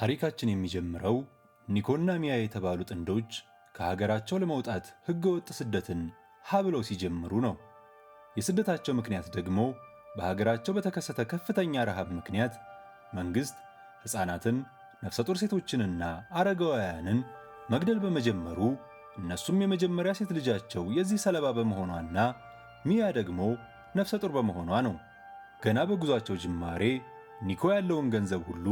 ታሪካችን የሚጀምረው ኒኮና ሚያ የተባሉ ጥንዶች ከሀገራቸው ለመውጣት ህገወጥ ስደትን ብለው ሲጀምሩ ነው። የስደታቸው ምክንያት ደግሞ በሀገራቸው በተከሰተ ከፍተኛ ረሃብ ምክንያት መንግስት ሕፃናትን፣ ነፍሰ ጡር ሴቶችንና አረጋውያንን መግደል በመጀመሩ እነሱም የመጀመሪያ ሴት ልጃቸው የዚህ ሰለባ በመሆኗና ሚያ ደግሞ ነፍሰ ጡር በመሆኗ ነው። ገና በጉዟቸው ጅማሬ ኒኮ ያለውን ገንዘብ ሁሉ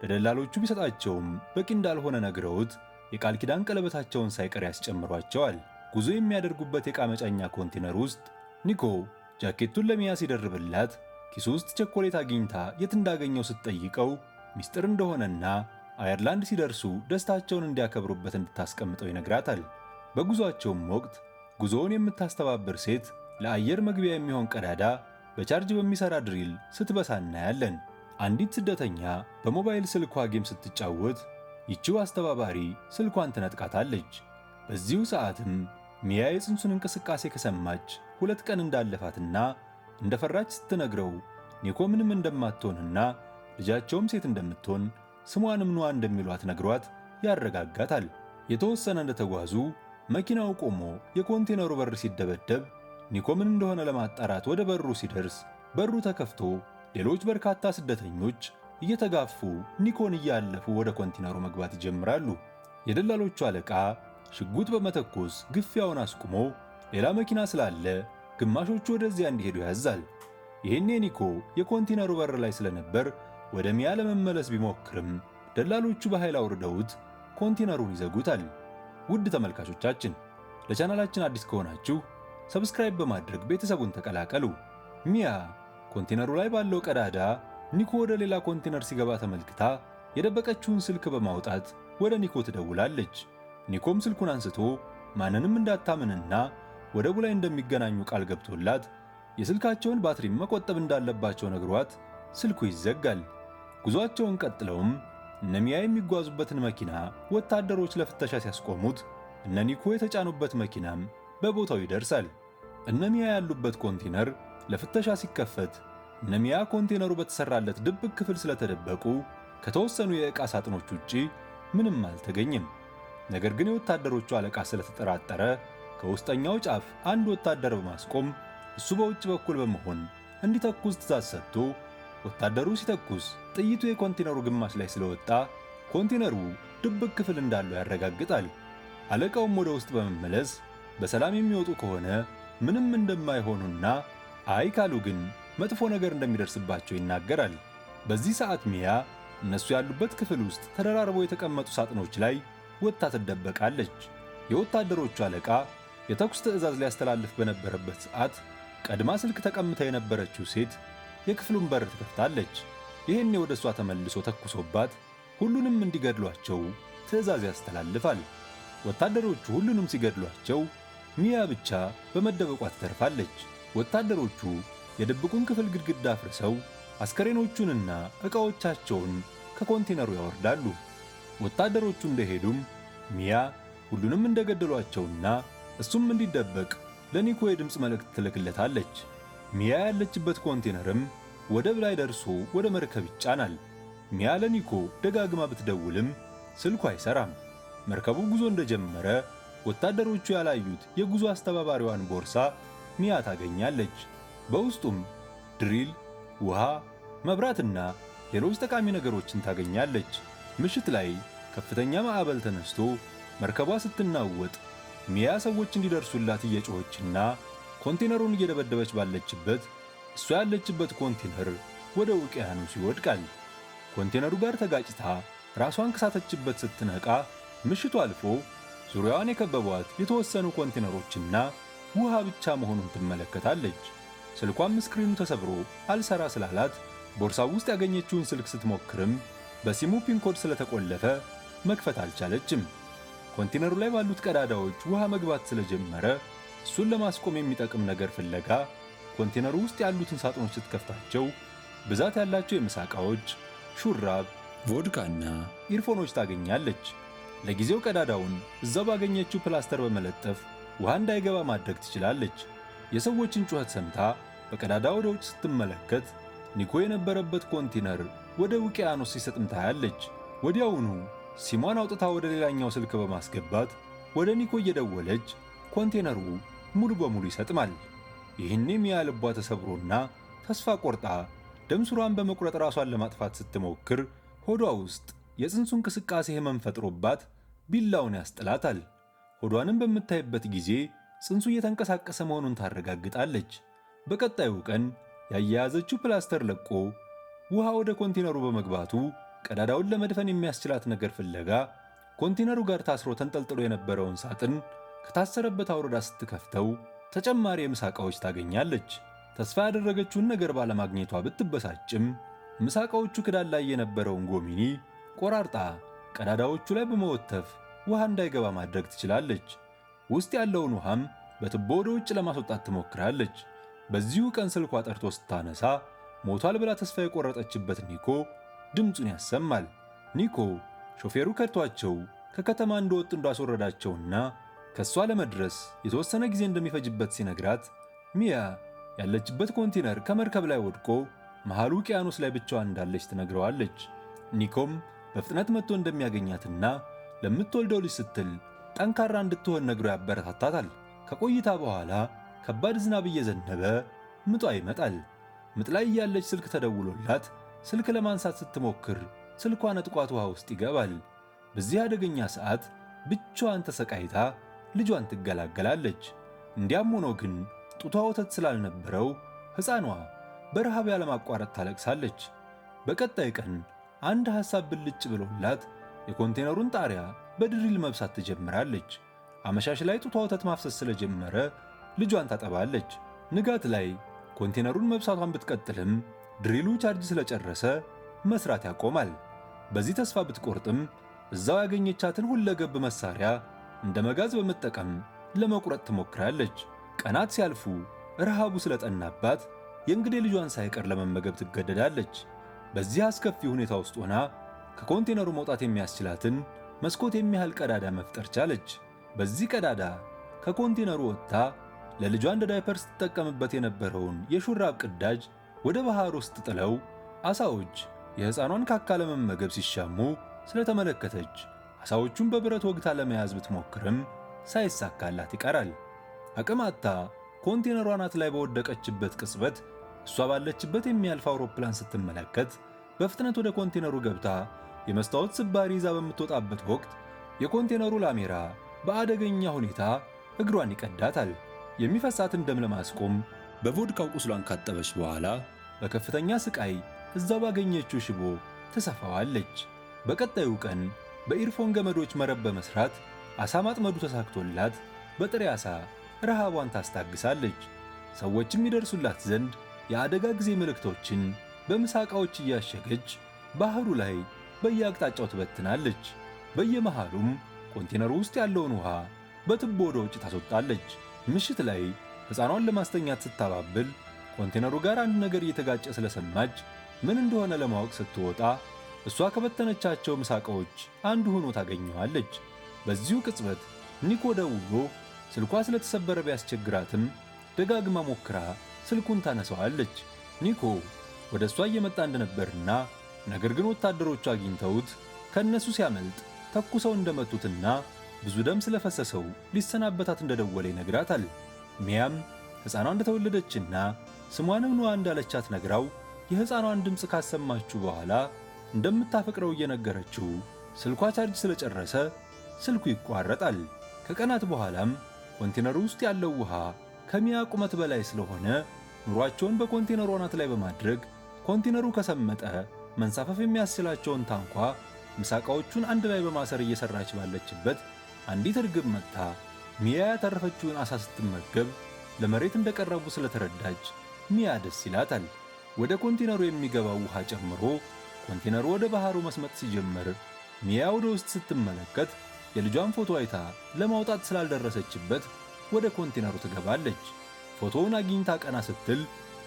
ለደላሎቹ ቢሰጣቸውም በቂ እንዳልሆነ ነግረውት የቃል ኪዳን ቀለበታቸውን ሳይቀር ያስጨምሯቸዋል። ጉዞ የሚያደርጉበት የዕቃ መጫኛ ኮንቴነር ውስጥ ኒኮ ጃኬቱን ለሚያ ሲደርብላት ኪሱ ውስጥ ቸኮሌት አግኝታ የት እንዳገኘው ስትጠይቀው ሚስጥር እንደሆነና አየርላንድ ሲደርሱ ደስታቸውን እንዲያከብሩበት እንድታስቀምጠው ይነግራታል። በጉዞአቸውም ወቅት ጉዞውን የምታስተባብር ሴት ለአየር መግቢያ የሚሆን ቀዳዳ በቻርጅ በሚሰራ ድሪል ስትበሳ እናያለን። አንዲት ስደተኛ በሞባይል ስልኳ ጌም ስትጫወት ይቺው አስተባባሪ ስልኳን ትነጥቃታለች። በዚሁ ሰዓትም ሚያ የጽንሱን እንቅስቃሴ ከሰማች 2 ቀን እንዳለፋትና እንደፈራች ስትነግረው ኒኮ ምንም እንደማትሆንና ልጃቸውም ሴት እንደምትሆን ስሟንም ኑዋ እንደሚሏት ነግሯት ያረጋጋታል። የተወሰነ እንደተጓዙ መኪናው ቆሞ የኮንቴነሩ በር ሲደበደብ ኒኮ ምን እንደሆነ ለማጣራት ወደ በሩ ሲደርስ በሩ ተከፍቶ ሌሎች በርካታ ስደተኞች እየተጋፉ ኒኮን እያለፉ ወደ ኮንቴነሩ መግባት ይጀምራሉ። የደላሎቹ አለቃ ሽጉጥ በመተኮስ ግፊያውን አስቁሞ ሌላ መኪና ስላለ ግማሾቹ ወደዚያ እንዲሄዱ ያዛል። ይህኔ ኒኮ የኮንቴነሩ በር ላይ ስለነበር ወደ ሚያ ለመመለስ ቢሞክርም ደላሎቹ በኃይል አውርደውት ኮንቴነሩን ይዘጉታል። ውድ ተመልካቾቻችን ለቻናላችን አዲስ ከሆናችሁ ሰብስክራይብ በማድረግ ቤተሰቡን ተቀላቀሉ። ሚያ ኮንቴነሩ ላይ ባለው ቀዳዳ ኒኮ ወደ ሌላ ኮንቴነር ሲገባ ተመልክታ የደበቀችውን ስልክ በማውጣት ወደ ኒኮ ትደውላለች። ኒኮም ስልኩን አንስቶ ማንንም እንዳታምንና ወደቡ ላይ እንደሚገናኙ ቃል ገብቶላት የስልካቸውን ባትሪም መቆጠብ እንዳለባቸው ነግሯት ስልኩ ይዘጋል። ጉዟቸውን ቀጥለውም እነ ሚያ የሚጓዙበትን መኪና ወታደሮች ለፍተሻ ሲያስቆሙት እነ ኒኮ የተጫኑበት መኪናም በቦታው ይደርሳል። እነ ሚያ ያሉበት ኮንቴነር ለፍተሻ ሲከፈት እነ ሚያ ኮንቴነሩ በተሰራለት ድብቅ ክፍል ስለተደበቁ ከተወሰኑ የዕቃ ሳጥኖች ውጪ ምንም አልተገኘም። ነገር ግን የወታደሮቹ አለቃ ስለተጠራጠረ ከውስጠኛው ጫፍ አንድ ወታደር በማስቆም እሱ በውጭ በኩል በመሆን እንዲተኩስ ትዕዛዝ ሰጥቶ ወታደሩ ሲተኩስ ጥይቱ የኮንቴነሩ ግማሽ ላይ ስለወጣ ኮንቴነሩ ድብቅ ክፍል እንዳለው ያረጋግጣል። አለቃውም ወደ ውስጥ በመመለስ በሰላም የሚወጡ ከሆነ ምንም እንደማይሆኑና አይ ካሉ ግን መጥፎ ነገር እንደሚደርስባቸው ይናገራል። በዚህ ሰዓት ሚያ እነሱ ያሉበት ክፍል ውስጥ ተደራርበው የተቀመጡ ሳጥኖች ላይ ወጥታ ትደበቃለች። የወታደሮቹ አለቃ የተኩስ ትዕዛዝ ሊያስተላልፍ በነበረበት ሰዓት ቀድማ ስልክ ተቀምታ የነበረችው ሴት የክፍሉን በር ትከፍታለች። ይህኔ ወደ እሷ ተመልሶ ተኩሶባት ሁሉንም እንዲገድሏቸው ትዕዛዝ ያስተላልፋል። ወታደሮቹ ሁሉንም ሲገድሏቸው ሚያ ብቻ በመደበቋ ትተርፋለች። ወታደሮቹ የድብቁን ክፍል ግድግዳ አፍርሰው አስከሬኖቹንና ዕቃዎቻቸውን ከኮንቴነሩ ያወርዳሉ። ወታደሮቹ እንደሄዱም ሚያ ሁሉንም እንደገደሏቸውና እሱም እንዲደበቅ ለኒኮ የድምፅ መልእክት ትልክለታለች። ሚያ ያለችበት ኮንቴነርም ወደብ ላይ ደርሶ ወደ መርከብ ይጫናል። ሚያ ለኒኮ ደጋግማ ብትደውልም ስልኩ አይሰራም። መርከቡ ጉዞ እንደጀመረ ወታደሮቹ ያላዩት የጉዞ አስተባባሪዋን ቦርሳ ሚያ ታገኛለች። በውስጡም ድሪል፣ ውሃ፣ መብራትና ሌሎች ጠቃሚ ነገሮችን ታገኛለች። ምሽት ላይ ከፍተኛ ማዕበል ተነስቶ መርከቧ ስትናወጥ ሚያ ሰዎች እንዲደርሱላት እየጮኸችና ኮንቴነሩን እየደበደበች ባለችበት እሷ ያለችበት ኮንቴነር ወደ ውቅያኖስ ይወድቃል። ኮንቴነሩ ጋር ተጋጭታ ራሷን ከሳተችበት ስትነቃ ምሽቱ አልፎ ዙሪያዋን የከበቧት የተወሰኑ ኮንቴነሮችና ውሃ ብቻ መሆኑን ትመለከታለች። ስልኳም ስክሪኑ ተሰብሮ አልሰራ ስላላት ቦርሳው ውስጥ ያገኘችውን ስልክ ስትሞክርም በሲሙ ፒን ኮድ ስለተቆለፈ መክፈት አልቻለችም። ኮንቴነሩ ላይ ባሉት ቀዳዳዎች ውሃ መግባት ስለጀመረ እሱን ለማስቆም የሚጠቅም ነገር ፍለጋ ኮንቴነሩ ውስጥ ያሉትን ሳጥኖች ስትከፍታቸው ብዛት ያላቸው የምሳ ዕቃዎች፣ ሹራብ፣ ቮድካና ኢርፎኖች ታገኛለች። ለጊዜው ቀዳዳውን እዛው ባገኘችው ፕላስተር በመለጠፍ ውሃ እንዳይገባ ማድረግ ትችላለች። የሰዎችን ጩኸት ሰምታ በቀዳዳ ወደ ውጭ ስትመለከት ኒኮ የነበረበት ኮንቴነር ወደ ውቅያኖስ ሲሰጥም ታያለች። ወዲያውኑ ሲሟን አውጥታ ወደ ሌላኛው ስልክ በማስገባት ወደ ኒኮ እየደወለች ኮንቴነሩ ሙሉ በሙሉ ይሰጥማል። ይህኔ ሚያ ልቧ ተሰብሮና ተስፋ ቆርጣ ደም ስሯን በመቁረጥ ራሷን ለማጥፋት ስትሞክር ሆዷ ውስጥ የጽንሱ እንቅስቃሴ ህመም ፈጥሮባት ቢላውን ያስጥላታል። ሆዷንም በምታይበት ጊዜ ጽንሱ እየተንቀሳቀሰ መሆኑን ታረጋግጣለች። በቀጣዩ ቀን ያያያዘችው ፕላስተር ለቆ ውሃ ወደ ኮንቴነሩ በመግባቱ ቀዳዳውን ለመድፈን የሚያስችላት ነገር ፍለጋ ኮንቴነሩ ጋር ታስሮ ተንጠልጥሎ የነበረውን ሳጥን ከታሰረበት አውርዳ ስትከፍተው ተጨማሪ የምሳ ዕቃዎች ታገኛለች። ተስፋ ያደረገችውን ነገር ባለማግኘቷ ብትበሳጭም ምሳ ዕቃዎቹ ክዳን ላይ የነበረውን ጎሚኒ ቆራርጣ ቀዳዳዎቹ ላይ በመወተፍ ውሃ እንዳይገባ ማድረግ ትችላለች። ውስጥ ያለውን ውሃም በቱቦ ወደ ውጭ ለማስወጣት ትሞክራለች። በዚሁ ቀን ስልኳ ጠርቶ ስታነሳ ሞቷል ብላ ተስፋ የቆረጠችበት ኒኮ ድምፁን ያሰማል። ኒኮ ሾፌሩ ከድቷቸው ከከተማ እንደወጡ እንዳስወረዳቸውና ከሷ ለመድረስ የተወሰነ ጊዜ እንደሚፈጅበት ሲነግራት ሚያ ያለችበት ኮንቴነር ከመርከብ ላይ ወድቆ መሃሉ ውቅያኖስ ላይ ብቻዋን እንዳለች ትነግረዋለች። ኒኮም በፍጥነት መጥቶ እንደሚያገኛትና ለምትወልደው ልጅ ስትል ጠንካራ እንድትሆን ነግሮ ያበረታታታል። ከቆይታ በኋላ ከባድ ዝናብ እየዘነበ ምጧ ይመጣል። ምጥ ላይ ያለች ስልክ ተደውሎላት ስልክ ለማንሳት ስትሞክር ስልኳ ነጥቋት ውሃ ውስጥ ይገባል። በዚህ አደገኛ ሰዓት ብቻዋን ተሰቃይታ ልጇን ትገላገላለች። እንዲያም ሆኖ ግን ጡቷ ወተት ስላልነበረው ሕፃኗ በረሃብ ያለማቋረጥ ታለቅሳለች። በቀጣይ ቀን አንድ ሐሳብ ብልጭ ብሎላት የኮንቴነሩን ጣሪያ በድሪል መብሳት ትጀምራለች። አመሻሽ ላይ ጡቷ ወተት ማፍሰስ ስለጀመረ ልጇን ታጠባለች። ንጋት ላይ ኮንቴነሩን መብሳቷን ብትቀጥልም ድሪሉ ቻርጅ ስለጨረሰ መስራት ያቆማል። በዚህ ተስፋ ብትቆርጥም እዛው ያገኘቻትን ሁለገብ መሳሪያ እንደ መጋዝ በመጠቀም ለመቁረጥ ትሞክራለች። ቀናት ሲያልፉ ረሃቡ ስለጠናባት የእንግዴ ልጇን ሳይቀር ለመመገብ ትገደዳለች። በዚህ አስከፊ ሁኔታ ውስጥ ሆና ከኮንቴነሩ መውጣት የሚያስችላትን መስኮት የሚያህል ቀዳዳ መፍጠር ቻለች። በዚህ ቀዳዳ ከኮንቴነሩ ወጥታ ለልጇ እንደ ዳይፐር ስትጠቀምበት የነበረውን የሹራብ ቅዳጅ ወደ ባህር ውስጥ ጥለው ዓሣዎች የሕፃኗን ካካ ለመመገብ ሲሻሙ ስለተመለከተች ዓሣዎቹን በብረት ወግታ ለመያዝ ብትሞክርም ሳይሳካላት ይቀራል። አቅም አጥታ ኮንቴነሯ አናት ላይ በወደቀችበት ቅጽበት እሷ ባለችበት የሚያልፍ አውሮፕላን ስትመለከት በፍጥነት ወደ ኮንቴነሩ ገብታ የመስታወት ስባሪ ይዛ በምትወጣበት ወቅት የኮንቴነሩ ላሜራ በአደገኛ ሁኔታ እግሯን ይቀዳታል። የሚፈሳትን ደም ለማስቆም በቮድካው ቁስሏን ካጠበች በኋላ በከፍተኛ ስቃይ እዛው ባገኘችው ሽቦ ትሰፋዋለች። በቀጣዩ ቀን በኢርፎን ገመዶች መረብ በመስራት ዓሣ ማጥመዱ ተሳክቶላት በጥሬ ዓሣ ረሃቧን ታስታግሳለች። ሰዎችም ይደርሱላት ዘንድ የአደጋ ጊዜ ምልክቶችን በምሳ ዕቃዎች እያሸገች ባህሩ ላይ በየአቅጣጫው ትበትናለች። በየመሃሉም ኮንቴነሩ ውስጥ ያለውን ውሃ በቱቦ ወደ ውጭ ታስወጣለች። ምሽት ላይ ሕፃኗን ለማስተኛት ስታባብል ኮንቴነሩ ጋር አንድ ነገር እየተጋጨ ስለሰማች ምን እንደሆነ ለማወቅ ስትወጣ እሷ ከበተነቻቸው ምሳ ዕቃዎች አንዱ ሆኖ ታገኘዋለች። በዚሁ ቅጽበት ኒኮ ደውሎ ስልኳ ስለተሰበረ ቢያስቸግራትም ደጋግማ ሞክራ ስልኩን ታነሳዋለች። ኒኮ ወደ እሷ እየመጣ እንደነበርና ነገር ግን ወታደሮቹ አግኝተውት ከእነሱ ሲያመልጥ ተኩሰው እንደመቱትና ብዙ ደም ስለፈሰሰው ሊሰናበታት እንደደወለ ይነግራታል። ሚያም ሕፃኗ እንደተወለደችና ስሟንም ኑዋ እንዳለቻት ነግራው የሕፃኗን ድምፅ ካሰማችሁ በኋላ እንደምታፈቅረው እየነገረችው ስልኳ ቻርጅ ስለጨረሰ ስልኩ ይቋረጣል። ከቀናት በኋላም ኮንቴነሩ ውስጥ ያለው ውሃ ከሚያ ቁመት በላይ ስለሆነ ኑሯቸውን በኮንቴነሩ አናት ላይ በማድረግ ኮንቴነሩ ከሰመጠ መንሳፈፍ የሚያስችላቸውን ታንኳ ምሳ ዕቃዎቹን አንድ ላይ በማሰር እየሰራች ባለችበት አንዲት እርግብ መጥታ ሚያ ያተረፈችውን ዓሣ ስትመገብ ለመሬት እንደቀረቡ ስለተረዳች ሚያ ደስ ይላታል። ወደ ኮንቴነሩ የሚገባው ውሃ ጨምሮ ኮንቴነሩ ወደ ባህሩ መስመጥ ሲጀምር ሚያ ወደ ውስጥ ስትመለከት የልጇን ፎቶ አይታ ለማውጣት ስላልደረሰችበት ወደ ኮንቴነሩ ትገባለች። ፎቶውን አግኝታ ቀና ስትል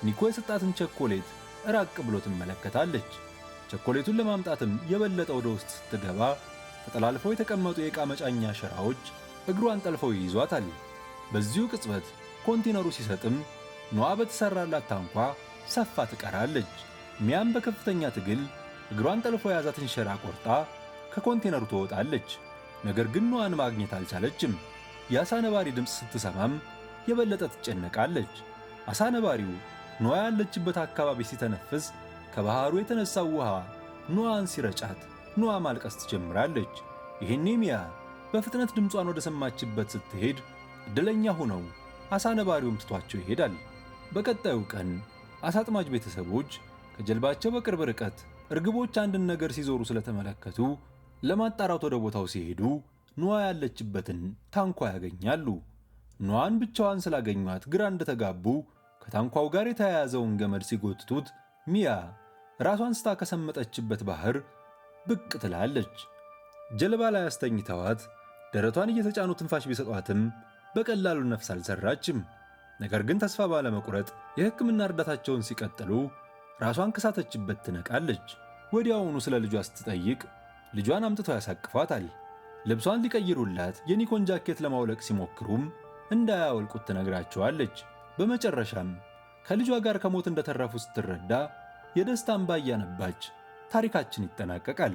ኒኮ የሰጣትን ቸኮሌት ራቅ ብሎ ትመለከታለች። ቸኮሌቱን ለማምጣትም የበለጠ ወደ ውስጥ ስትገባ ተጠላልፈው የተቀመጡ የዕቃ መጫኛ ሸራዎች እግሯን ጠልፈው ይይዟታል። በዚሁ ቅጽበት ኮንቴነሩ ሲሰጥም ኑዋ በተሰራላት ታንኳ ሰፋ ትቀራለች። ሚያም በከፍተኛ ትግል እግሯን ጠልፎ የያዛትን ሸራ ቆርጣ ከኮንቴነሩ ትወጣለች። ነገር ግን ኖዋን ማግኘት አልቻለችም። የአሳ ነባሪ ድምፅ ስትሰማም የበለጠ ትጨነቃለች። አሳ ነባሪው ኖዋ ያለችበት አካባቢ ሲተነፍስ ከባህሩ የተነሳው ውሃ ኖዋን ሲረጫት ኖዋ ማልቀስ ትጀምራለች። ይህኔ ሚያ በፍጥነት ድምጿን ወደ ሰማችበት ስትሄድ ዕድለኛ ሆነው አሳ ነባሪውም ትቷቸው ይሄዳል። በቀጣዩ ቀን አሳ አጥማጅ ቤተሰቦች ከጀልባቸው በቅርብ ርቀት እርግቦች አንድን ነገር ሲዞሩ ስለተመለከቱ ለማጣራት ወደ ቦታው ሲሄዱ ኖዋ ያለችበትን ታንኳ ያገኛሉ። ኖዋን ብቻዋን ስላገኟት ግራ እንደተጋቡ ከታንኳው ጋር የተያያዘውን ገመድ ሲጎትቱት ሚያ ራሷን ስታ ከሰመጠችበት ባህር ብቅ ትላለች። ጀልባ ላይ አስተኝተዋት ደረቷን እየተጫኑ ትንፋሽ ቢሰጧትም በቀላሉ ነፍስ አልዘራችም። ነገር ግን ተስፋ ባለመቁረጥ የሕክምና እርዳታቸውን ሲቀጥሉ ራሷን ከሳተችበት ትነቃለች። ወዲያውኑ ስለ ልጇ ስትጠይቅ ልጇን አምጥተው ያሳቅፏታል። ልብሷን ሊቀይሩላት የኒኮን ጃኬት ለማውለቅ ሲሞክሩም እንዳያወልቁት ትነግራቸዋለች። በመጨረሻም ከልጇ ጋር ከሞት እንደተረፉ ስትረዳ የደስታ እንባ እያነባች ታሪካችን ይጠናቀቃል።